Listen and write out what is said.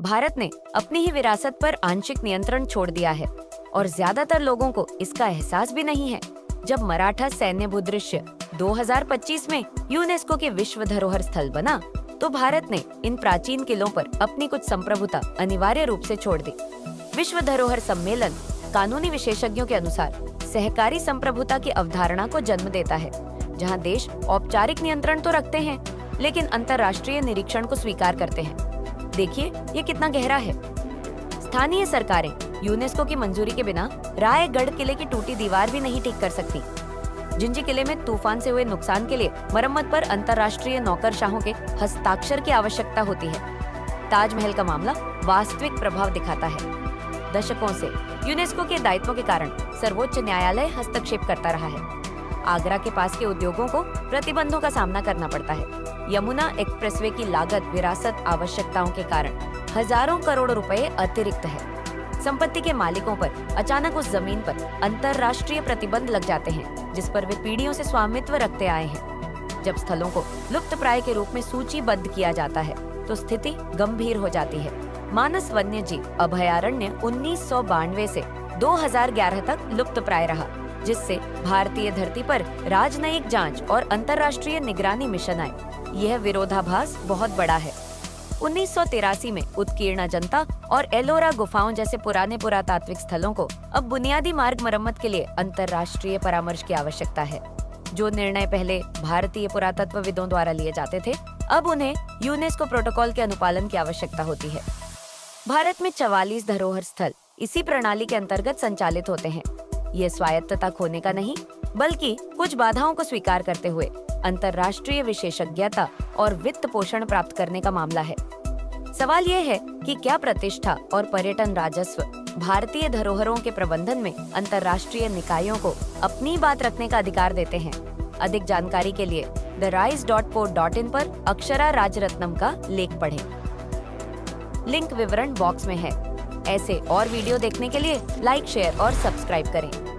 भारत ने अपनी ही विरासत पर आंशिक नियंत्रण छोड़ दिया है और ज्यादातर लोगों को इसका एहसास भी नहीं है। जब मराठा सैन्य भूदृश्य 2025 में यूनेस्को के विश्व धरोहर स्थल बना, तो भारत ने इन प्राचीन किलों पर अपनी कुछ संप्रभुता अनिवार्य रूप से छोड़ दी। विश्व धरोहर सम्मेलन कानूनी विशेषज्ञों के अनुसार सहकारी संप्रभुता की अवधारणा को जन्म देता है, जहां देश औपचारिक नियंत्रण तो रखते हैं, लेकिन अंतर्राष्ट्रीय निरीक्षण को स्वीकार करते हैं। देखिए ये कितना गहरा है। स्थानीय सरकारें यूनेस्को की मंजूरी के बिना रायगढ़ किले की टूटी दीवार भी नहीं ठीक कर सकती। जिंजी किले में तूफान से हुए नुकसान के लिए मरम्मत पर अंतर्राष्ट्रीय नौकरशाहों के हस्ताक्षर की आवश्यकता होती है। ताजमहल का मामला वास्तविक प्रभाव दिखाता है। दशकों से यूनेस्को के दायित्वों के कारण सर्वोच्च न्यायालय हस्तक्षेप करता रहा है। आगरा के पास के उद्योगों को प्रतिबंधों का सामना करना पड़ता है। यमुना एक्सप्रेसवे की लागत विरासत आवश्यकताओं के कारण हजारों करोड़ रुपए अतिरिक्त है। संपत्ति के मालिकों पर अचानक उस जमीन पर अंतर्राष्ट्रीय प्रतिबंध लग जाते हैं, जिस पर वे पीढ़ियों से स्वामित्व रखते आए हैं। जब स्थलों को लुप्तप्राय के रूप में सूचीबद्ध किया जाता है, तो स्थिति गंभीर हो जाती है। मानस वन्यजीव अभयारण्य 1992 से 2011 तक लुप्तप्राय रहा, जिससे भारतीय धरती पर राजनयिक जांच और अंतर्राष्ट्रीय निगरानी मिशन आए। यह विरोधाभास बहुत बड़ा है। 1983 में उत्कीर्ण अजंता और एलोरा गुफाओं जैसे पुराने पुरातात्विक स्थलों को अब बुनियादी मार्ग मरम्मत के लिए अंतर्राष्ट्रीय परामर्श की आवश्यकता है। जो निर्णय पहले भारतीय पुरातत्वविदों द्वारा लिए जाते थे, अब उन्हें यूनेस्को प्रोटोकॉल के अनुपालन की आवश्यकता होती है। भारत में 44 धरोहर स्थल इसी प्रणाली के अंतर्गत संचालित होते हैं। ये स्वायत्तता खोने का नहीं, बल्कि कुछ बाधाओं को स्वीकार करते हुए अंतर्राष्ट्रीय विशेषज्ञता और वित्त पोषण प्राप्त करने का मामला है। सवाल यह है कि क्या प्रतिष्ठा और पर्यटन राजस्व भारतीय धरोहरों के प्रबंधन में अंतर्राष्ट्रीय निकायों को अपनी बात रखने का अधिकार देते हैं। अधिक जानकारी के लिए therise.co.in पर अक्षरा राजरत्नम का लेख पढ़ें। लिंक विवरण बॉक्स में है। ऐसे और वीडियो देखने के लिए लाइक, शेयर और सब्सक्राइब करें।